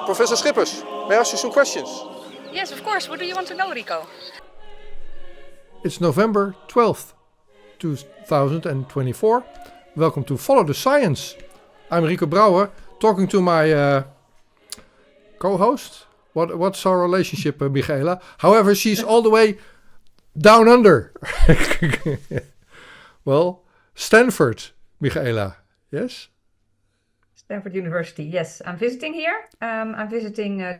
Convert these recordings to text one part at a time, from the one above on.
Professor Schippers, may I ask you some questions? Yes, of course. What do you want to know, Rico? It's November 12th, 2024. Welcome to Follow the Science. I'm Rico Brouwer, talking to my co-host. What's our relationship, Michaéla? However, she's all the way down under. Well, Stanford, Michaéla, yes? Stanford University, yes. I'm visiting here. I'm visiting...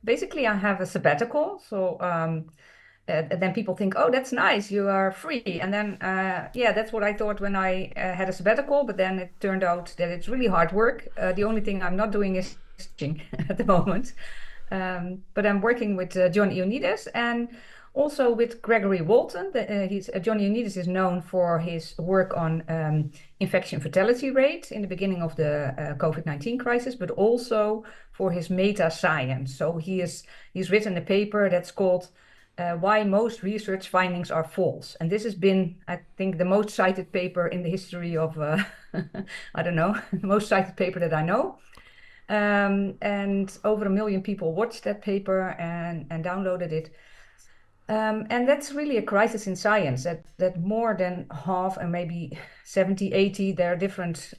Basically, I have a sabbatical. So then people think, oh, that's nice. You are free. And then, that's what I thought when I had a sabbatical. But then it turned out that it's really hard work. The only thing I'm not doing is teaching at the moment. But I'm working with John Ioannidis and also with Gregory Walton. John Ioannidis is known for his work on infection fatality rate in the beginning of the COVID-19 crisis, but also for his meta-science. So he's written a paper that's called Why Most Research Findings Are False. And this has been, I think, the most cited paper in the history of, I don't know, the most cited paper that I know. And over 1 million people watched that paper and downloaded it. And that's really a crisis in science, that more than half and maybe 70, 80, there are different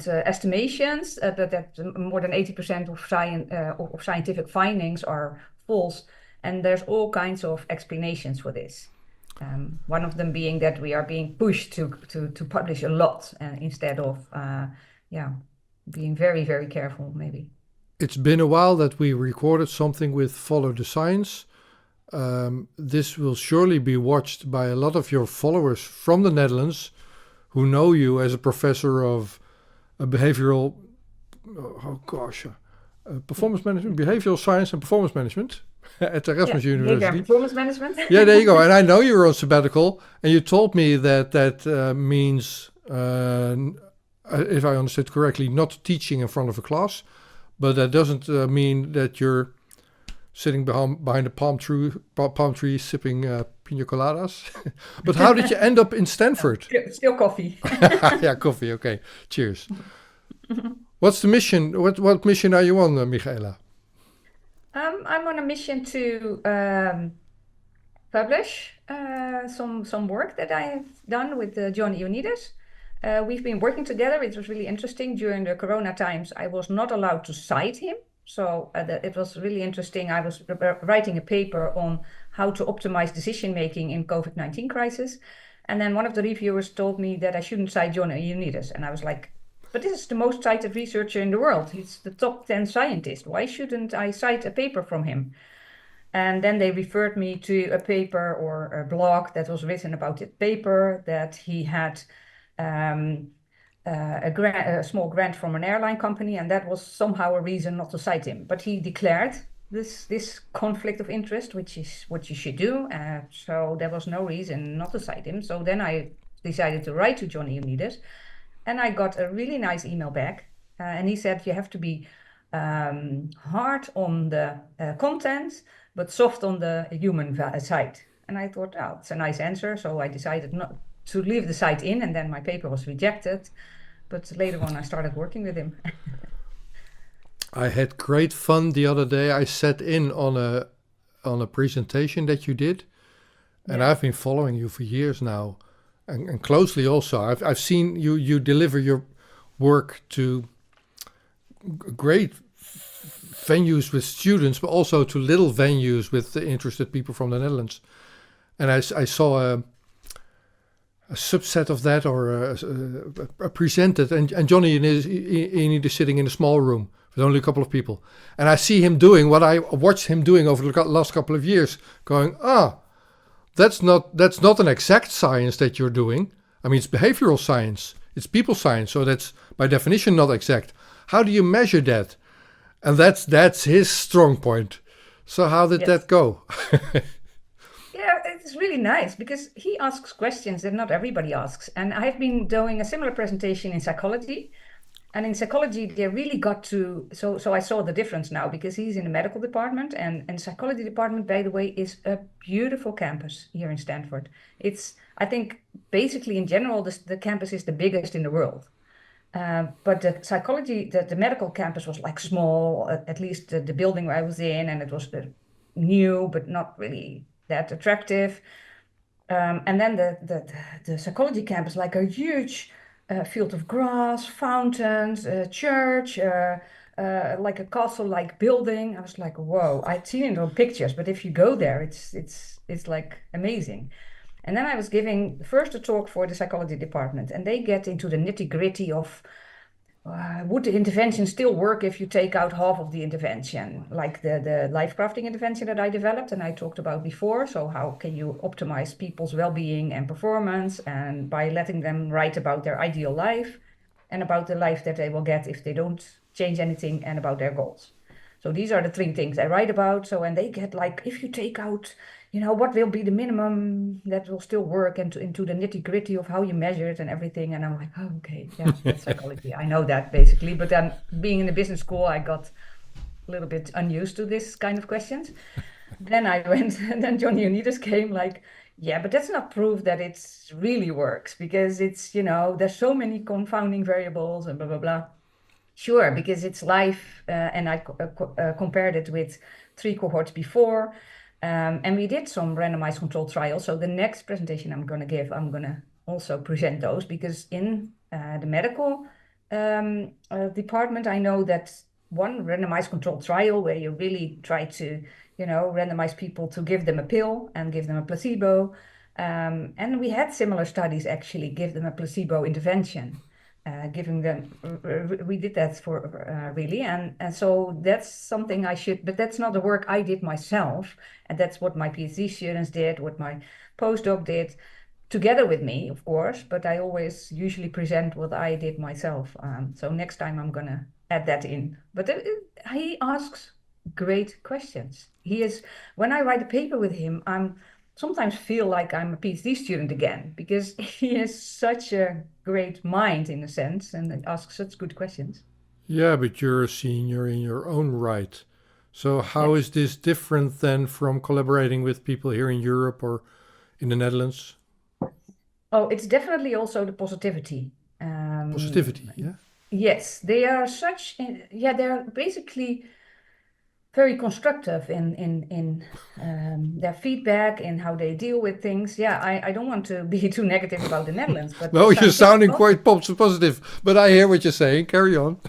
estimations, but that more than 80% of scientific findings are false. And there's all kinds of explanations for this. One of them being that we are being pushed to publish a lot instead of being very, very careful, maybe. It's been a while that we recorded something with Follow the Science. This will surely be watched by a lot of your followers from the Netherlands who know you as a professor of behavioral science and performance management at the Erasmus University. Performance management. Yeah, there you go. And I know you're on sabbatical, and you told me that means, if I understood correctly, not teaching in front of a class, but that doesn't mean that you're sitting behind a palm tree sipping pina coladas. But how did you end up in Stanford? Still coffee. Yeah, coffee. Okay. Cheers. What's the mission? What mission are you on, Michaéla? I'm on a mission to publish some work that I have done with John Ioannidis. We've been working together. It was really interesting. During the Corona times, I was not allowed to cite him. So it was really interesting. I was writing a paper on how to optimize decision-making in COVID-19 crisis. And then one of the reviewers told me that I shouldn't cite John Ioannidis. And I was like, but this is the most cited researcher in the world. He's the top 10 scientist. Why shouldn't I cite a paper from him? And then they referred me to a paper or a blog that was written about that paper, that he had a small grant from an airline company, and that was somehow a reason not to cite him. But he declared this conflict of interest, which is what you should do. So there was no reason not to cite him. So then I decided to write to John Ioannidis, and I got a really nice email back. And he said, you have to be hard on the content, but soft on the human side. And I thought, oh, it's a nice answer. So I decided not to leave the site in, and then my paper was rejected. But later on, I started working with him. I had great fun the other day. I sat in on a presentation that you did, and I've been following you for years now, and closely also. I've seen you deliver your work to great venues with students, but also to little venues with interested people from the Netherlands. And I saw a subset of that, or presented, and Johnny is sitting in a small room with only a couple of people, and I see him doing what I watched him doing over the last couple of years, going, that's not an exact science that you're doing. I mean, it's behavioral science, it's people science, so that's by definition not exact. How do you measure that? And that's his strong point. So how did that go? Yeah, is really nice because he asks questions that not everybody asks. And I've been doing a similar presentation in psychology. And in psychology, they really got to, so I saw the difference now because he's in the medical department, and psychology department, by the way, is a beautiful campus here in Stanford. I think, basically in general, the campus is the biggest in the world. But the psychology, the medical campus was like small, at least the building where I was in, and it was new, but not really that attractive. And then the psychology campus, like a huge field of grass, fountains, a church, like a castle-like building. I was like, whoa! I'd seen it on pictures, but if you go there, it's like amazing. And then I was giving first a talk for the psychology department, and they get into the nitty-gritty of would the intervention still work if you take out half of the intervention, like the life crafting intervention that I developed and I talked about before. So how can you optimize people's well-being and performance, and by letting them write about their ideal life and about the life that they will get if they don't change anything, and about their goals. So these are the three things I write about. So, and they get like, if you take out, what will be the minimum that will still work, and into the nitty-gritty of how you measure it and everything. And I'm like, oh, okay, yeah, that's psychology. I know that basically. But then being in the business school, I got a little bit unused to this kind of questions. Then I went, and then John Ioannidis came like, yeah, but that's not proof that it really works, because it's, there's so many confounding variables and blah, blah, blah. Sure, because it's life, and I compared it with 3 cohorts before. And we did some randomized controlled trials. So the next presentation I'm going to give, I'm going to also present those, because in the medical department, I know that one randomized controlled trial where you really try to, randomize people to give them a pill and give them a placebo. And we had similar studies actually give them a placebo intervention. Giving them, we did that for really, and so that's something but that's not the work I did myself, and that's what my PhD students did, what my postdoc did, together with me, of course, but I always usually present what I did myself. So next time I'm gonna add that in. But he asks great questions. When I write a paper with him, I'm sometimes feel like I'm a PhD student again, because he has such a great mind in a sense and asks such good questions. Yeah, but you're a senior in your own right. So how is this different than from collaborating with people here in Europe or in the Netherlands? Oh, it's definitely also the positivity. Positivity, yeah? Yes, they are they're basically very constructive in their feedback and how they deal with things. Yeah, I don't want to be too negative about the Netherlands, but no, you're sounding quite positive. But I hear what you're saying. Carry on.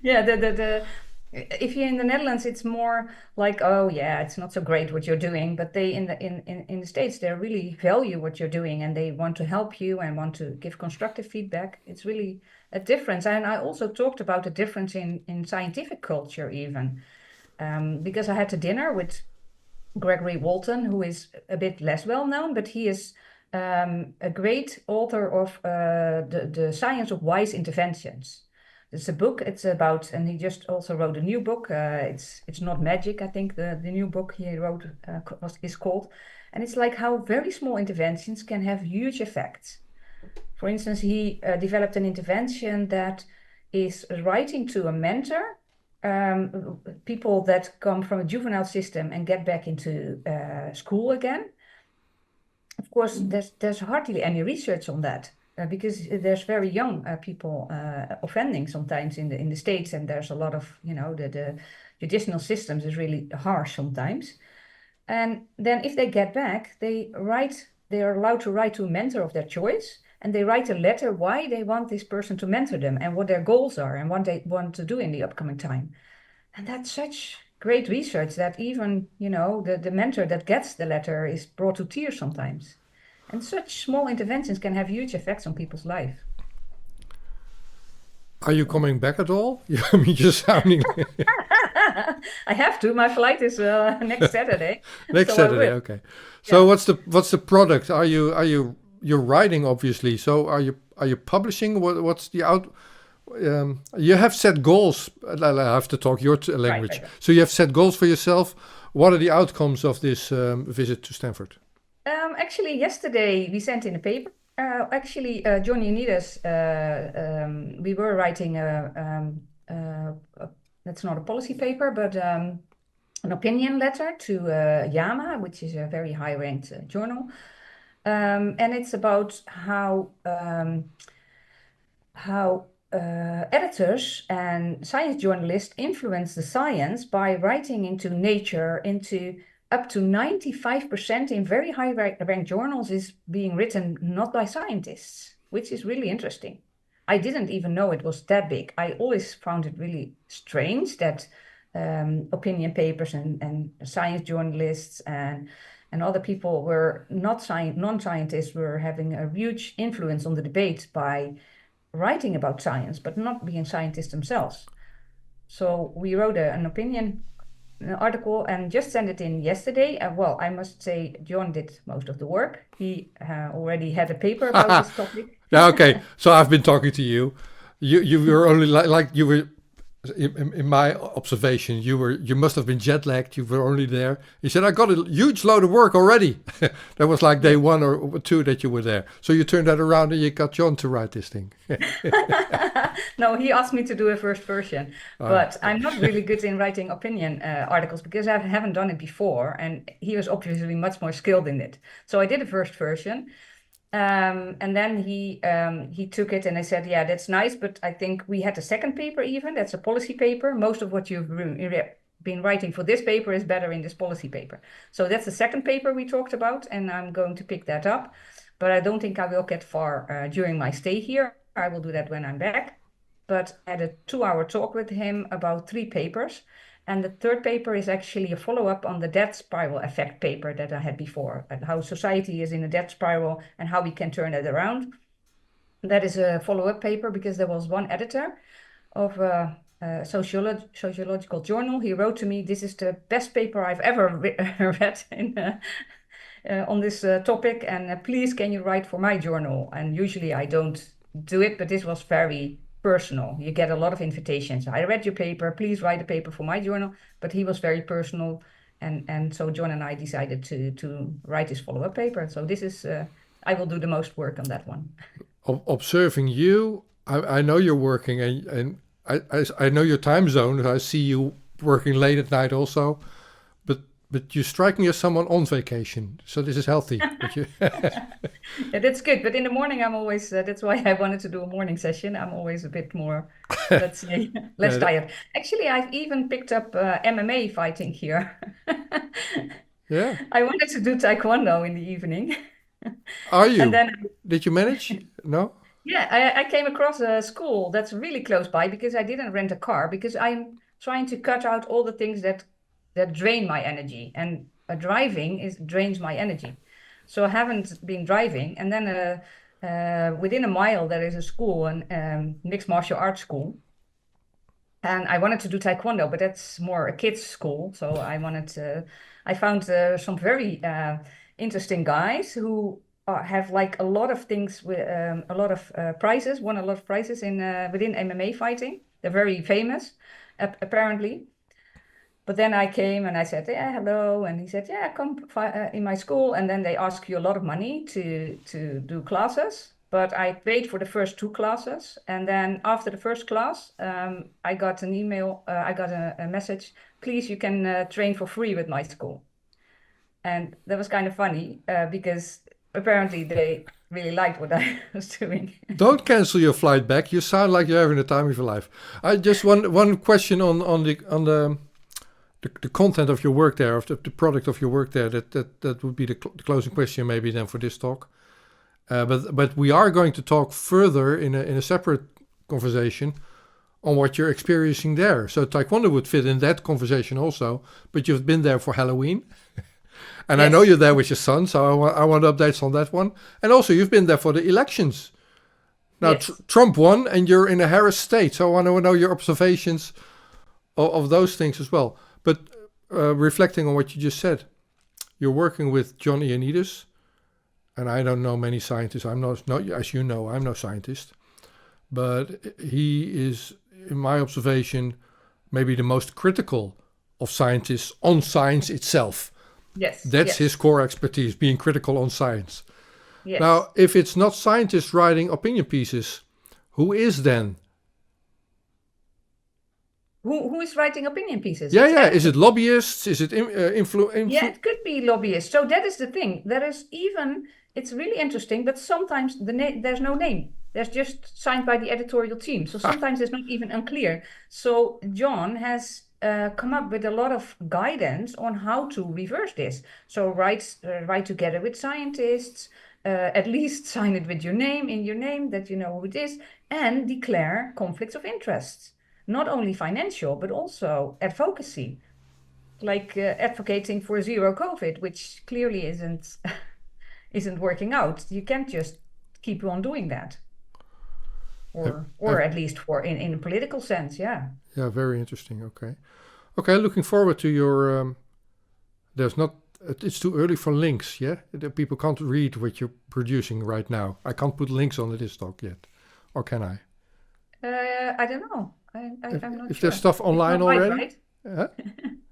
Yeah, if you're in the Netherlands, it's more like, oh yeah, it's not so great what you're doing. But they in the States, they really value what you're doing, and they want to help you and want to give constructive feedback. It's really a difference. And I also talked about the difference in scientific culture even. Because I had a dinner with Gregory Walton, who is a bit less well known, but he is a great author of the Science of Wise Interventions. It's a book. It's about, and he just also wrote a new book. It's not magic, I think the new book he wrote is called, and it's like how very small interventions can have huge effects. For instance, he developed an intervention that is writing to a mentor. People that come from a juvenile system and get back into school again. Of course, there's hardly any research on that because there's very young people offending sometimes in the States, and there's a lot of the judicial systems is really harsh sometimes. And then if they get back, they are allowed to write to a mentor of their choice. And they write a letter why they want this person to mentor them and what their goals are and what they want to do in the upcoming time. And that's such great research that even, the mentor that gets the letter is brought to tears sometimes. And such small interventions can have huge effects on people's life. Are you coming back at all? I mean, you're sounding... I have to. My flight is next Saturday. Next Saturday, okay. So yeah. What's the product? You're writing, obviously. So are you publishing? What's the out? You have set goals. I have to talk your language. Right. So you have set goals for yourself. What are the outcomes of this visit to Stanford? Actually, yesterday we sent in a paper. John Ioannidis, we were writing that's not a policy paper, but an opinion letter to JAMA, which is a very high-ranked journal. And it's about how editors and science journalists influence the science by writing into Nature, into up to 95% in very high-ranked journals is being written not by scientists, which is really interesting. I didn't even know it was that big. I always found it really strange that opinion papers and science journalists and other people were not non-scientists were having a huge influence on the debate by writing about science, but not being scientists themselves. So we wrote an opinion article and just sent it in yesterday. Well, I must say John did most of the work. He already had a paper about this topic. Yeah, okay. So I've been talking to you. You were only like you were. In my observation, you must have been jet lagged. You were only there. He said, "I got a huge load of work already." That was like day 1 or 2 that you were there. So you turned that around and you got John to write this thing. No, he asked me to do a first version, but I'm not really good in writing opinion articles because I haven't done it before, and he was obviously much more skilled in it. So I did a first version. And then he took it and I said, yeah, that's nice, but I think we had a second paper even. That's a policy paper. Most of what you've been writing for this paper is better in this policy paper. So that's the second paper we talked about, and I'm going to pick that up. But I don't think I will get far during my stay here. I will do that when I'm back. But I had a 2-hour talk with him about 3 papers. And the third paper is actually a follow-up on the death spiral effect paper that I had before, and how society is in a death spiral and how we can turn it around. That is a follow-up paper because there was one editor of a sociological journal. He wrote to me, "This is the best paper I've ever read on this topic, and please can you write for my journal?" And usually I don't do it, but this was very personal. You get a lot of invitations. I read your paper, please write a paper for my journal. But he was very personal, and so John and I decided to write this follow-up paper. So this is I will do the most work on that one. Observing you, I know you're working, and I know your time zone. I see you working late at night also, but you strike me as someone on vacation. So this is healthy. Yeah, that's good. But in the morning, I'm always, that's why I wanted to do a morning session. I'm always a bit more, let's say, less tired. Actually, I've even picked up MMA fighting here. Yeah. I wanted to do Taekwondo in the evening. Are you? And then, Did you manage? No? yeah, I came across a school that's really close by because I didn't rent a car because I'm trying to cut out all the things that drain my energy, and driving drains my energy. So I haven't been driving, and then within a mile there is a school, an mixed martial arts school, and I wanted to do Taekwondo, but that's more a kids school. So I found some very interesting guys who have like a lot of things with a lot of prizes, won a lot of prizes in within MMA fighting. They're very famous, apparently. But then I came and I said, yeah, hello. And he said, yeah, come in my school. And then they ask you a lot of money to do classes. But I paid for the first 2 classes. And then after the first class, I got an email, I got a message, please, you can train for free with my school. And that was kind of funny because apparently they really liked what I was doing. Don't cancel your flight back. You sound like you're having the time of your life. I just one question on the content of your work there, of the product of your work there. That would be the closing question maybe then for this talk. But we are going to talk further in a separate conversation on what you're experiencing there. So Taekwondo would fit in that conversation also. But you've been there for Halloween. And yes. I know you're there with your son, so I want updates on that one. And also, you've been there for the elections. Now, yes. Trump won, and you're in a Harris state. So I want to know your observations of those things as well. But reflecting on what you just said, you're working with John Ioannidis, and I don't know many scientists. I'm not, as you know, I'm no scientist. But he is, in my observation, maybe the most critical of scientists on science itself. Yes, That's his yes, core expertise, being critical on science. yes. Now, if it's not scientists writing opinion pieces, who is then? Who is writing opinion pieces? Yeah, It's yeah. Is it lobbyists? Is it Yeah, it could be lobbyists. So that is the thing. It's really interesting, but sometimes there's no name. There's just signed by the editorial team. So sometimes it's not even unclear. So John has come up with a lot of guidance on how to reverse this. So write together with scientists, at least sign it with in your name, that you know who it is, and declare conflicts of interest. Not only financial, but also advocacy, like advocating for zero COVID, which clearly isn't working out. You can't just keep on doing that, or at least in a political sense, yeah. Yeah, very interesting. Okay. Looking forward to your. There's not. It's too early for links. Yeah, the people can't read what you're producing right now. I can't put links on this talk yet, or can I? I don't know. I'm not If sure. there's stuff online It's not live, already. right?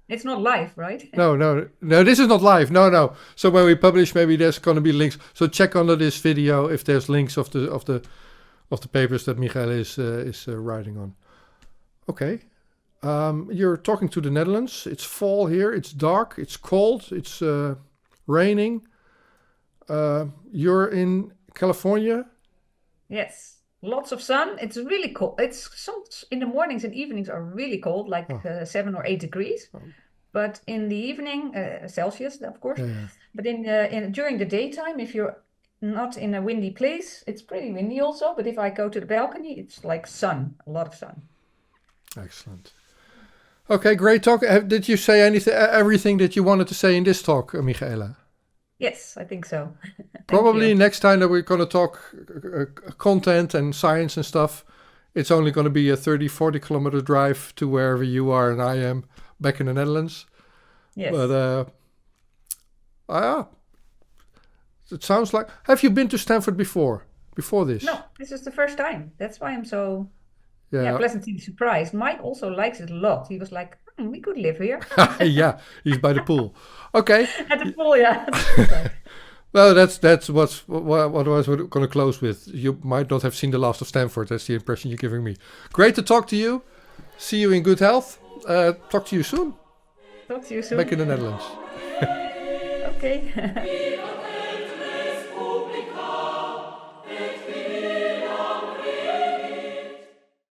It's not live, right? No. This is not live. No. So when we publish, maybe there's going to be links. So check under this video if there's links of the papers that Michaéla is writing on. Okay. You're talking to the Netherlands. It's fall here. It's dark. It's cold. It's raining. You're in California. Yes. Lots of sun. It's really cold. In the mornings and evenings are really cold, like 7 or 8 degrees. But in the evening, Celsius, of course. Yeah. But during the daytime, if you're not in a windy place, it's pretty windy also. But if I go to the balcony, it's like sun, a lot of sun. Excellent. Okay, great talk. Did you say everything that you wanted to say in this talk, Michaéla? Yes, I think so. Probably next time that we're going to talk content and science and stuff, it's only going to be a 30-40 kilometer drive to wherever you are and I am back in the Netherlands. Yes. But it sounds like... Have you been to Stanford before this? No, this is the first time. That's why I'm so pleasantly surprised. Mike also likes it a lot. He was like, we could live here. Yeah, he's by the pool. Okay. At the pool, yeah. Well, that's what I was going to close with. You might not have seen the last of Stanford. That's the impression you're giving me. Great to talk to you. See you in good health. Talk to you soon. Talk to you soon. Back in the Netherlands. Okay.